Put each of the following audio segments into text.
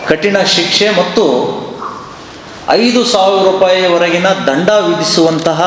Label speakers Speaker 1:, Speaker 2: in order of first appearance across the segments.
Speaker 1: ಕಠಿಣ ಶಿಕ್ಷೆ ಮತ್ತು 5,000 ರೂಪಾಯಿವರೆಗಿನ ದಂಡ ವಿಧಿಸುವಂತಹ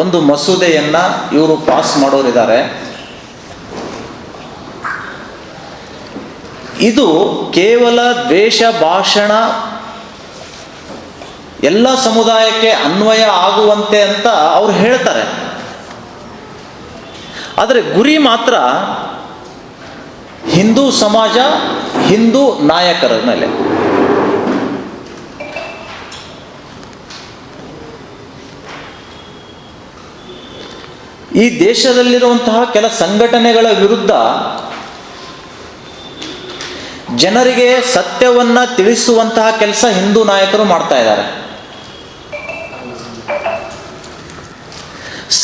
Speaker 1: ಒಂದು ಮಸೂದೆಯನ್ನು ಇವರು ಪಾಸ್ ಮಾಡೋರಿದ್ದಾರೆ. ಇದು ಕೇವಲ ದ್ವೇಷ ಭಾಷಣ ಎಲ್ಲ ಸಮುದಾಯಕ್ಕೆ ಅನ್ವಯ ಆಗುವಂತೆ ಅಂತ ಅವ್ರು ಹೇಳ್ತಾರೆ. ಆದರೆ ಗುರಿ ಮಾತ್ರ ಹಿಂದೂ ಸಮಾಜ, ಹಿಂದೂ ನಾಯಕರ ಮೇಲೆ. ಈ ದೇಶದಲ್ಲಿರುವಂತಹ ಕೆಲ ಸಂಘಟನೆಗಳ ವಿರುದ್ಧ ಜನರಿಗೆ ಸತ್ಯವನ್ನು ತಿಳಿಸುವಂತಹ ಕೆಲಸ ಹಿಂದೂ ನಾಯಕರು ಮಾಡ್ತಾ ಇದ್ದಾರೆ.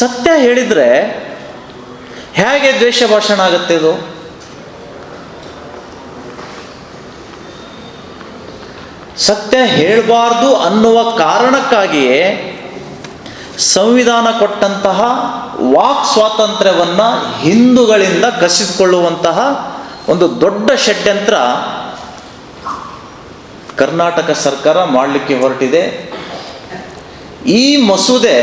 Speaker 1: ಸತ್ಯ ಹೇಳಿದರೆ ಹೇಗೆ ದ್ವೇಷ ಭಾಷಣ ಆಗುತ್ತೆ? ಇದು ಸತ್ಯ ಹೇಳಬಾರ್ದು ಅನ್ನುವ ಕಾರಣಕ್ಕಾಗಿಯೇ ಸಂವಿಧಾನ ಕೊಟ್ಟಂತಹ ವಾಕ್ ಸ್ವಾತಂತ್ರ್ಯವನ್ನು ಹಿಂದೂಗಳಿಂದ ಕಸಿದುಕೊಳ್ಳುವಂತಹ ಒಂದು ದೊಡ್ಡ ಷಡ್ಯಂತ್ರ ಕರ್ನಾಟಕ ಸರ್ಕಾರ ಮಾಡಲಿಕ್ಕೆ ಹೊರಟಿದೆ. ಈ ಮಸೂದೆ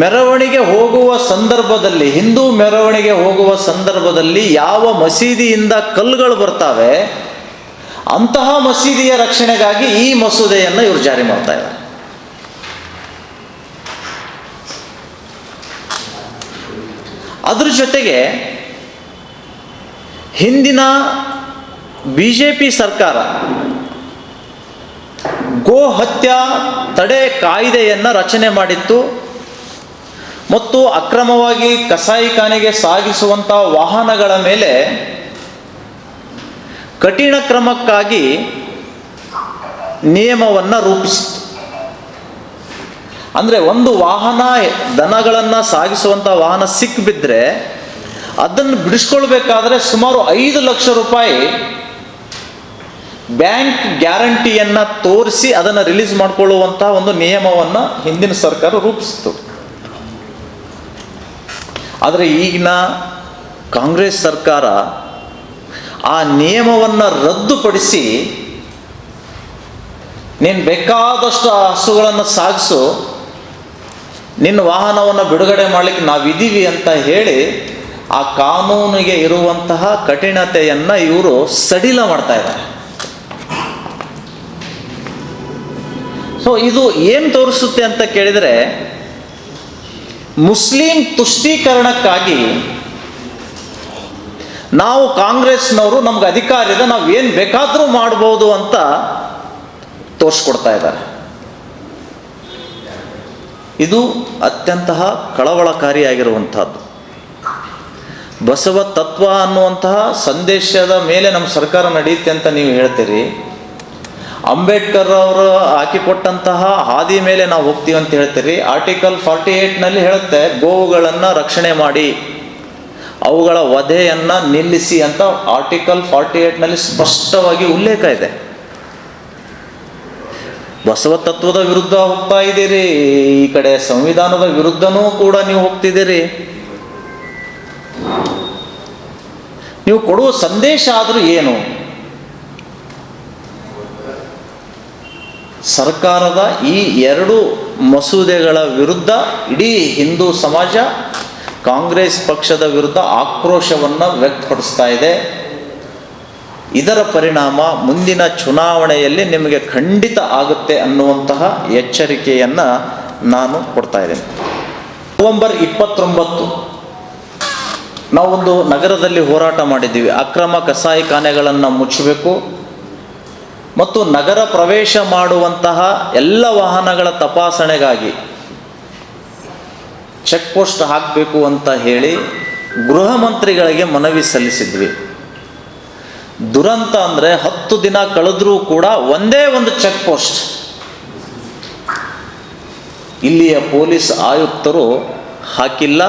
Speaker 1: ಮೆರವಣಿಗೆ ಹೋಗುವ ಸಂದರ್ಭದಲ್ಲಿ, ಹಿಂದೂ ಮೆರವಣಿಗೆ ಹೋಗುವ ಸಂದರ್ಭದಲ್ಲಿ ಯಾವ ಮಸೀದಿಯಿಂದ ಕಲ್ಲುಗಳು ಬರ್ತಾವೆ ಅಂತಹ ಮಸೀದಿಯ ರಕ್ಷಣೆಗಾಗಿ ಈ ಮಸೂದೆಯನ್ನು ಇವರು ಜಾರಿ ಮಾಡ್ತಾ ಇದ್ದಾರೆ. ಅದ್ರ ಜೊತೆಗೆ ಹಿಂದಿನ BJP ಸರ್ಕಾರ ಗೋ ಹತ್ಯಾ ತಡೆ ಕಾಯ್ದೆಯನ್ನು ರಚನೆ ಮಾಡಿತ್ತು ಮತ್ತು ಅಕ್ರಮವಾಗಿ ಕಸಾಯಿಖಾನೆಗೆ ಸಾಗಿಸುವಂಥ ವಾಹನಗಳ ಮೇಲೆ ಕಠಿಣ ಕ್ರಮಕ್ಕಾಗಿ ನಿಯಮವನ್ನು ರೂಪಿಸಿತು. ಅಂದರೆ ಒಂದು ವಾಹನ, ದನಗಳನ್ನು ಸಾಗಿಸುವಂಥ ವಾಹನ ಸಿಕ್ಕಿಬಿದ್ದರೆ ಅದನ್ನು ಬಿಡಿಸ್ಕೊಳ್ಬೇಕಾದ್ರೆ ಸುಮಾರು 5 ಲಕ್ಷ ರೂಪಾಯಿ ಬ್ಯಾಂಕ್ ಗ್ಯಾರಂಟಿಯನ್ನು ತೋರಿಸಿ ಅದನ್ನು ರಿಲೀಸ್ ಮಾಡಿಕೊಳ್ಳುವಂಥ ಒಂದು ನಿಯಮವನ್ನು ಹಿಂದಿನ ಸರ್ಕಾರ ರೂಪಿಸಿತು. ಆದರೆ ಈಗಿನ ಕಾಂಗ್ರೆಸ್ ಸರ್ಕಾರ ಆ ನಿಯಮವನ್ನು ರದ್ದುಪಡಿಸಿ ನೀನು ಬೇಕಾದಷ್ಟು ಹಸುಗಳನ್ನು ಸಾಗಿಸು, ನಿನ್ನ ವಾಹನವನ್ನು ಬಿಡುಗಡೆ ಮಾಡಲಿಕ್ಕೆ ನಾವಿದ್ದೀವಿ ಅಂತ ಹೇಳಿ ಆ ಕಾನೂನಿಗೆ ಇರುವಂತಹ ಕಠಿಣತೆಯನ್ನು ಇವರು ಸಡಿಲ ಮಾಡ್ತಾ ಇದ್ದಾರೆ. ಸೊ ಇದು ಏನು ತೋರಿಸುತ್ತೆ ಅಂತ ಕೇಳಿದರೆ, ಮುಸ್ಲಿಂ ತುಷ್ಟೀಕರಣಕ್ಕಾಗಿ ನಾವು ಕಾಂಗ್ರೆಸ್ನವರು ನಮ್ಗೆ ಅಧಿಕಾರ ಇದೆ, ನಾವು ಏನು ಬೇಕಾದರೂ ಮಾಡ್ಬೋದು ಅಂತ ತೋರಿಸ್ಕೊಡ್ತಾ ಇದ್ದಾರೆ. ಇದು ಅತ್ಯಂತ ಕಳವಳಕಾರಿಯಾಗಿರುವಂಥದ್ದು. ಬಸವ ತತ್ವ ಅನ್ನುವಂತಹ ಸಂದೇಶದ ಮೇಲೆ ನಮ್ಮ ಸರ್ಕಾರ ನಡೆಯುತ್ತೆ ಅಂತ ನೀವು ಹೇಳ್ತೀರಿ. ಅಂಬೇಡ್ಕರ್ ಅವರು ಹಾಕಿಕೊಟ್ಟಂತಹ ಹಾದಿ ಮೇಲೆ ನಾವು ಹೋಗ್ತೀವಿ ಅಂತ ಹೇಳ್ತೀರಿ. ಆರ್ಟಿಕಲ್ 48ನಲ್ಲಿ ಹೇಳುತ್ತೆ, ಗೋವುಗಳನ್ನು ರಕ್ಷಣೆ ಮಾಡಿ ಅವುಗಳ ವಧೆಯನ್ನು ನಿಲ್ಲಿಸಿ ಅಂತ ಆರ್ಟಿಕಲ್ 48ನಲ್ಲಿ ಸ್ಪಷ್ಟವಾಗಿ ಉಲ್ಲೇಖ ಇದೆ. ಬಸವ ತತ್ವದ ವಿರುದ್ಧ ಹೋಗ್ತಾ ಇದ್ದೀರಿ, ಈ ಕಡೆ ಸಂವಿಧಾನದ ವಿರುದ್ಧನೂ ಕೂಡ ನೀವು ಹೋಗ್ತಿದ್ದೀರಿ. ನೀವು ಕೊಡುವ ಸಂದೇಶ ಆದರೂ ಏನು? ಸರ್ಕಾರದ ಈ 2 ಮಸೂದೆಗಳ ವಿರುದ್ಧ ಇಡೀ ಹಿಂದೂ ಸಮಾಜ ಕಾಂಗ್ರೆಸ್ ಪಕ್ಷದ ವಿರುದ್ಧ ಆಕ್ರೋಶವನ್ನು ವ್ಯಕ್ತಪಡಿಸ್ತಾ ಇದೆ. ಇದರ ಪರಿಣಾಮ ಮುಂದಿನ ಚುನಾವಣೆಯಲ್ಲಿ ನಿಮಗೆ ಖಂಡಿತ ಆಗುತ್ತೆ ಅನ್ನುವಂತಹ ಎಚ್ಚರಿಕೆಯನ್ನು ನಾನು ಕೊಡ್ತಾ ಇದ್ದೇನೆ. ನವೆಂಬರ್ 29 ನಾವೊಂದು ನಗರದಲ್ಲಿ ಹೋರಾಟ ಮಾಡಿದ್ದೀವಿ. ಅಕ್ರಮ ಕಸಾಯಿಖಾನೆಗಳನ್ನು ಮುಚ್ಚಬೇಕು ಮತ್ತು ನಗರ ಪ್ರವೇಶ ಮಾಡುವಂತಹ ಎಲ್ಲ ವಾಹನಗಳ ತಪಾಸಣೆಗಾಗಿ ಚೆಕ್ ಪೋಸ್ಟ್ ಹಾಕಬೇಕು ಅಂತ ಹೇಳಿ ಗೃಹ ಮಂತ್ರಿಗಳಿಗೆ ಮನವಿ ಸಲ್ಲಿಸಿದ್ವಿ. ದುರಂತ ಅಂದರೆ 10 ದಿನ ಕಳೆದರೂ ಕೂಡ ಒಂದೇ ಒಂದು ಚೆಕ್ ಪೋಸ್ಟ್ ಇಲ್ಲಿಯ ಪೊಲೀಸ್ ಆಯುಕ್ತರು ಹಾಕಿಲ್ಲ.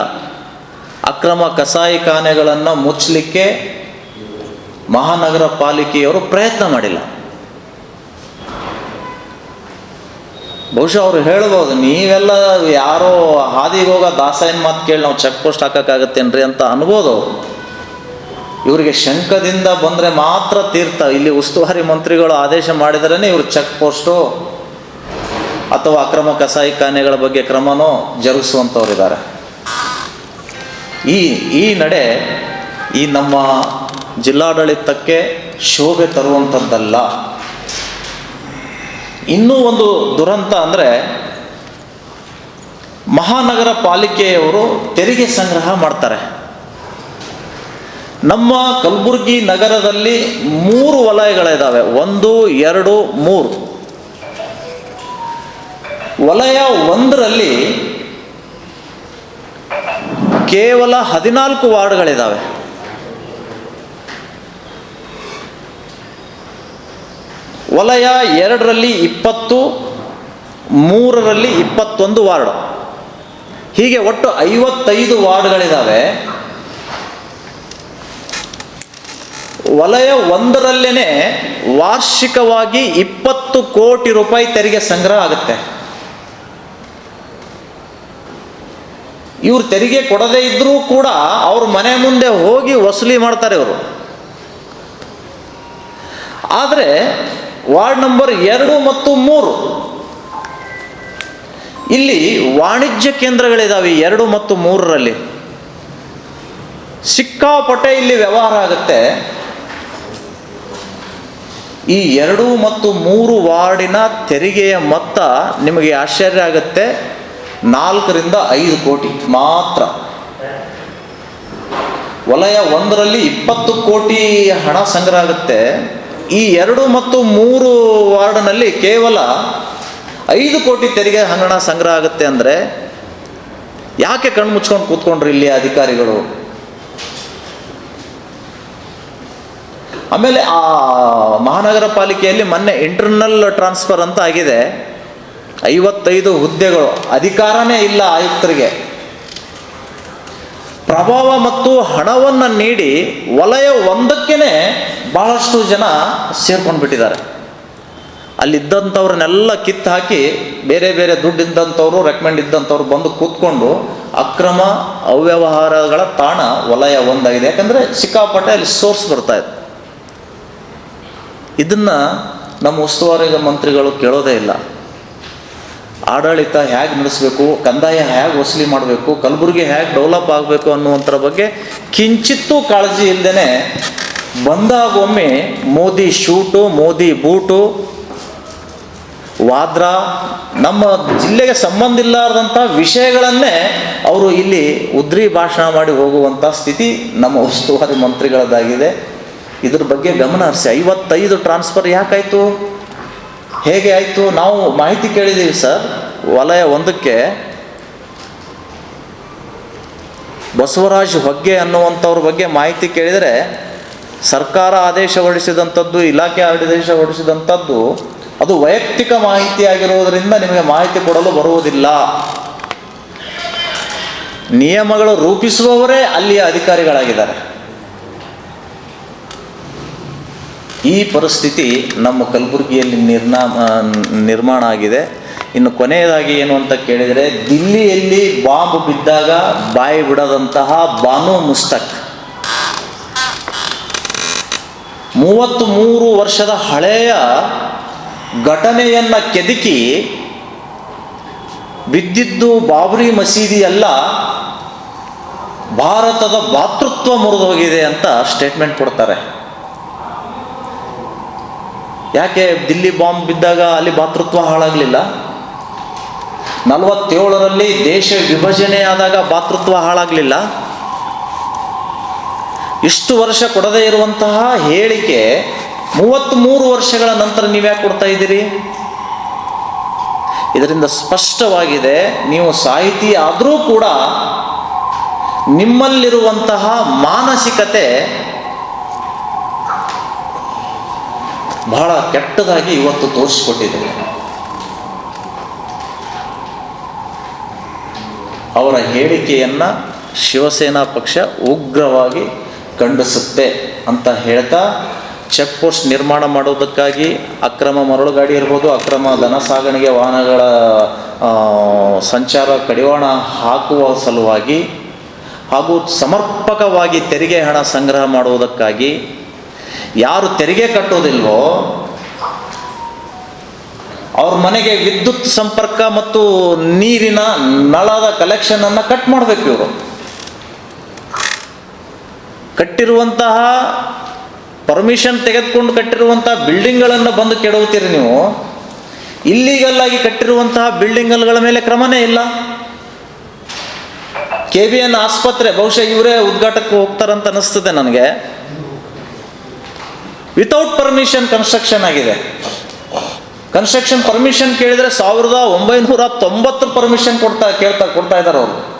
Speaker 1: ಅಕ್ರಮ ಕಸಾಯಿಖಾನೆಗಳನ್ನು ಮುಚ್ಚಲಿಕ್ಕೆ ಮಹಾನಗರ ಪಾಲಿಕೆಯವರು ಪ್ರಯತ್ನ ಮಾಡಿಲ್ಲ. ಬಹುಶಃ ಅವರು ಹೇಳ್ಬೋದು, ನೀವೆಲ್ಲ ಯಾರೋ ಹಾದಿಗೆ ಹೋಗೋ ದಾಸಾಯನ ಮಾತು ಕೇಳಿ ನಾವು ಚೆಕ್ ಪೋಸ್ಟ್ ಹಾಕೋಕ್ಕಾಗತ್ತೇನ್ರಿ ಅಂತ ಅನ್ಬೋದು. ಇವರಿಗೆ ಶಂಕದಿಂದ ಬಂದರೆ ಮಾತ್ರ ತೀರ್ಥ. ಇಲ್ಲಿ ಉಸ್ತುವಾರಿ ಮಂತ್ರಿಗಳು ಆದೇಶ ಮಾಡಿದರೇ ಇವರು ಚೆಕ್ ಪೋಸ್ಟು ಅಥವಾ ಅಕ್ರಮ ಕಸಾಯಿಖಾನೆಗಳ ಬಗ್ಗೆ ಕ್ರಮನೋ ಜರುಗಿಸುವಂಥವರಿದ್ದಾರೆ. ಈ ನಡೆ ಈ ನಮ್ಮ ಜಿಲ್ಲಾಡಳಿತಕ್ಕೆ ಶೋಭೆ ತರುವಂಥದ್ದಲ್ಲ. ಇನ್ನೂ ಒಂದು ದುರಂತ ಅಂದರೆ, ಮಹಾನಗರ ಪಾಲಿಕೆಯವರು ತೆರಿಗೆ ಸಂಗ್ರಹ ಮಾಡ್ತಾರೆ. ನಮ್ಮ ಕಲಬುರಗಿ ನಗರದಲ್ಲಿ 3 ವಲಯಗಳಿದ್ದಾವೆ. 1, 2, 3. ವಲಯ 1ರಲ್ಲಿ ಕೇವಲ 14 ವಾರ್ಡ್ಗಳಿದ್ದಾವೆ. ವಲಯ 2ರಲ್ಲಿ 20, 3ರಲ್ಲಿ 21 ವಾರ್ಡ್. ಹೀಗೆ ಒಟ್ಟು 55 ವಾರ್ಡ್ಗಳಿದ್ದಾವೆ. ವಲಯ 1ರಲ್ಲೇ ವಾರ್ಷಿಕವಾಗಿ 20 ಕೋಟಿ ರೂಪಾಯಿ ತೆರಿಗೆ ಸಂಗ್ರಹ ಆಗುತ್ತೆ. ಇವರು ತೆರಿಗೆ ಕೊಡದೇ ಇದ್ದರೂ ಕೂಡ ಅವ್ರ ಮನೆ ಮುಂದೆ ಹೋಗಿ ವಸೂಲಿ ಮಾಡ್ತಾರೆ ಇವರು. ಆದರೆ ವಾರ್ಡ್ ನಂಬರ್ 2 ಮತ್ತು 3 ಇಲ್ಲಿ ವಾಣಿಜ್ಯ ಕೇಂದ್ರಗಳಿದ್ದಾವೆ. 2 ಮತ್ತು 3ರಲ್ಲಿ ಸಿಕ್ಕಾಪಟ್ಟೆ ಇಲ್ಲಿ ವ್ಯವಹಾರ ಆಗುತ್ತೆ. ಈ 2 ಮತ್ತು 3 ವಾರ್ಡಿನ ತೆರಿಗೆಯ ಮೊತ್ತ ನಿಮಗೆ ಆಶ್ಚರ್ಯ ಆಗುತ್ತೆ, 4 ರಿಂದ 5 ಕೋಟಿ ಮಾತ್ರ. ವಲಯ 1ರಲ್ಲಿ 20 ಕೋಟಿ ಹಣ ಸಂಗ್ರಹ ಆಗುತ್ತೆ. ಈ 2 ಮತ್ತು 3 ವಾರ್ಡ್ನಲ್ಲಿ ಕೇವಲ 5 ಕೋಟಿ ತೆರಿಗೆ ಹಣ ಸಂಗ್ರಹ ಆಗುತ್ತೆ. ಅಂದರೆ ಯಾಕೆ ಕಣ್ಣು ಮುಚ್ಕೊಂಡು ಕೂತ್ಕೊಂಡ್ರು ಇಲ್ಲಿ ಅಧಿಕಾರಿಗಳು? ಆಮೇಲೆ ಆ ಮಹಾನಗರ ಪಾಲಿಕೆಯಲ್ಲಿ ಮೊನ್ನೆ ಇಂಟರ್ನಲ್ ಟ್ರಾನ್ಸ್ಫರ್ ಅಂತ ಆಗಿದೆ. 55 ಹುದ್ದೆಗಳು, ಅಧಿಕಾರನೇ ಇಲ್ಲ ಆಯುಕ್ತರಿಗೆ. ಪ್ರಭಾವ ಮತ್ತು ಹಣವನ್ನು ನೀಡಿ ವಲಯ 1ಕ್ಕೇ ಬಹಳಷ್ಟು ಜನ ಸೇರ್ಕೊಂಡು ಬಿಟ್ಟಿದ್ದಾರೆ. ಅಲ್ಲಿದ್ದಂಥವ್ರನ್ನೆಲ್ಲ ಕಿತ್ತು ಹಾಕಿ ಬೇರೆ ಬೇರೆ ದುಡ್ಡು ಇದ್ದಂಥವ್ರು, ರೆಕಮೆಂಡ್ ಇದ್ದಂಥವ್ರು ಬಂದು ಕೂತ್ಕೊಂಡು ಅಕ್ರಮ ಅವ್ಯವಹಾರಗಳ ತಾಣ ವಲಯ 1 ಆಗಿದೆ. ಯಾಕಂದರೆ ಸಿಕ್ಕಾಪಟ್ಟೆ ಅಲ್ಲಿ ಸೋರ್ಸ್ ಬರ್ತಾ ಇದೆ. ಇದನ್ನು ನಮ್ಮ ಉಸ್ತುವಾರಿ ಮಂತ್ರಿಗಳು ಕೇಳೋದೇ ಇಲ್ಲ. ಆಡಳಿತ ಹೇಗೆ ನಡೆಸಬೇಕು, ಕಂದಾಯ ಹೇಗೆ ವಸೂಲಿ ಮಾಡಬೇಕು, ಕಲಬುರಗಿ ಹೇಗೆ ಡೆವಲಪ್ ಆಗಬೇಕು ಅನ್ನುವಂಥರ ಬಗ್ಗೆ ಕಿಂಚಿತ್ತೂ ಕಾಳಜಿ ಇಲ್ಲದೇ ಬಂದಾಗೊಮ್ಮೆ ಮೋದಿ ಶೂಟು, ಮೋದಿ ಬೂಟು, ವಾದ್ರಾ, ನಮ್ಮ ಜಿಲ್ಲೆಗೆ ಸಂಬಂಧ ಇಲ್ಲಾರ್ದಂಥ ವಿಷಯಗಳನ್ನೇ ಅವರು ಇಲ್ಲಿ ಉದ್ರಿ ಭಾಷಣ ಮಾಡಿ ಹೋಗುವಂಥ ಸ್ಥಿತಿ ನಮ್ಮ ಉಸ್ತುವಾರಿ ಮಂತ್ರಿಗಳದ್ದಾಗಿದೆ. ಇದ್ರ ಬಗ್ಗೆ ಗಮನ ಹರಿಸಿ. 55 ಟ್ರಾನ್ಸ್ಫರ್ ಯಾಕಾಯಿತು, ಹೇಗೆ ಆಯಿತು? ನಾವು ಮಾಹಿತಿ ಕೇಳಿದ್ದೀವಿ ಸರ್. ವಲಯ 1ಕ್ಕೆ ಬಸವರಾಜ್ ಹೊಗ್ಗೆ ಅನ್ನುವಂಥವ್ರ ಬಗ್ಗೆ ಮಾಹಿತಿ ಕೇಳಿದರೆ, ಸರ್ಕಾರ ಆದೇಶ ಹೊರಡಿಸಿದಂಥದ್ದು, ಇಲಾಖೆ ಆದೇಶ ಹೊರಡಿಸಿದಂಥದ್ದು ಅದು ವೈಯಕ್ತಿಕ ಮಾಹಿತಿ ಆಗಿರುವುದರಿಂದ ನಿಮಗೆ ಮಾಹಿತಿ ಕೊಡಲು ಬರುವುದಿಲ್ಲ. ನಿಯಮಗಳು ರೂಪಿಸುವವರೇ ಅಲ್ಲಿಯ ಅಧಿಕಾರಿಗಳಾಗಿದ್ದಾರೆ. ಈ ಪರಿಸ್ಥಿತಿ ನಮ್ಮ ಕಲಬುರಗಿಯಲ್ಲಿ ನಿರ್ಮಾಣ ಆಗಿದೆ. ಇನ್ನು ಕೊನೆಯದಾಗಿ ಏನು ಅಂತ ಕೇಳಿದರೆ, ದಿಲ್ಲಿಯಲ್ಲಿ ಬಾಂಬ್ ಬಿದ್ದಾಗ ಬಾಯಿ ಬಿಡದಂತಹ ಬಾನು ಮುಸ್ತಕ್ 33 ವರ್ಷದ ಹಳೆಯ ಘಟನೆಯನ್ನು ಕೆದಕಿ ಬಿದ್ದಿದ್ದು ಬಾಬ್ರಿ ಮಸೀದಿ ಅಲ್ಲ, ಭಾರತದ ಭಾತೃತ್ವ ಮುರಿದೋಗಿದೆ ಅಂತ ಸ್ಟೇಟ್ಮೆಂಟ್ ಕೊಡ್ತಾರೆ. ಯಾಕೆ ದಿಲ್ಲಿ ಬಾಂಬ್ ಬಿದ್ದಾಗ ಅಲ್ಲಿ ಭಾತೃತ್ವ ಹಾಳಾಗಲಿಲ್ಲ? 47ರಲ್ಲಿ ದೇಶ ವಿಭಜನೆ ಆದಾಗ ಭಾತೃತ್ವ ಹಾಳಾಗಲಿಲ್ಲ? ಇಷ್ಟು ವರ್ಷ ಕೊಡದೇ ಇರುವಂತಹ ಹೇಳಿಕೆ 33 ವರ್ಷಗಳ ನಂತರ ನೀವ್ಯಾಕೆ ಕೊಡ್ತಾ ಇದ್ದೀರಿ? ಇದರಿಂದ ಸ್ಪಷ್ಟವಾಗಿದೆ, ನೀವು ಸಾಹಿತಿ ಆದರೂ ಕೂಡ ನಿಮ್ಮಲ್ಲಿರುವಂತಹ ಮಾನಸಿಕತೆ ಬಹಳ ಕೆಟ್ಟದಾಗಿ ಇವತ್ತು ತೋರಿಸಿಕೊಟ್ಟಿದೆ. ಅವರ ಹೇಳಿಕೆಯನ್ನು ಶಿವಸೇನಾ ಪಕ್ಷ ಉಗ್ರವಾಗಿ ಖಂಡಿಸುತ್ತೆ ಅಂತ ಹೇಳ್ತಾ, ಚೆಕ್ ಪೋಸ್ಟ್ ನಿರ್ಮಾಣ ಮಾಡೋದಕ್ಕಾಗಿ ಅಕ್ರಮ ಮರಳುಗಾಡಿ ಇರ್ಬೋದು, ಅಕ್ರಮ ಧನ ಸಾಗಣೆಗೆ ವಾಹನಗಳ ಸಂಚಾರ ಕಡಿವಾಣ ಹಾಕುವ ಸಲುವಾಗಿ ಹಾಗೂ ಸಮರ್ಪಕವಾಗಿ ತೆರಿಗೆ ಹಣ ಸಂಗ್ರಹ ಮಾಡುವುದಕ್ಕಾಗಿ ಯಾರು ತೆರಿಗೆ ಕಟ್ಟೋದಿಲ್ವೋ ಅವ್ರ ಮನೆಗೆ ವಿದ್ಯುತ್ ಸಂಪರ್ಕ ಮತ್ತು ನೀರಿನ ನಳದ ಕಲೆಕ್ಷನನ್ನು ಕಟ್ ಮಾಡಬೇಕು. ಇವರು ಕಟ್ಟಿರುವಂತಹ ಪರ್ಮಿಷನ್ ತೆಗೆದುಕೊಂಡು ಕಟ್ಟಿರುವಂತಹ ಬಿಲ್ಡಿಂಗ್ಗಳನ್ನು ಬಂದು ಕೆಡವುತ್ತೀರಿ ನೀವು. ಇಲ್ಲೀಗಲ್ ಆಗಿ ಕಟ್ಟಿರುವಂತಹ ಬಿಲ್ಡಿಂಗ್ಗಳ ಮೇಲೆ ಕ್ರಮನೇ ಇಲ್ಲ. KBN ಆಸ್ಪತ್ರೆ ಬಹುಶಃ ಇವರೇ ಉದ್ಘಾಟಕ್ಕೆ ಹೋಗ್ತಾರಂತ ಅನಿಸ್ತದೆ ನನಗೆ. ವಿತೌಟ್ ಪರ್ಮಿಷನ್ ಕನ್ಸ್ಟ್ರಕ್ಷನ್ ಆಗಿದೆ. ಕನ್ಸ್ಟ್ರಕ್ಷನ್ ಪರ್ಮಿಷನ್ ಕೇಳಿದರೆ 1990 ಪರ್ಮಿಷನ್ ಕೊಡ್ತಾ ಇದ್ದಾರೆ ಅವರು.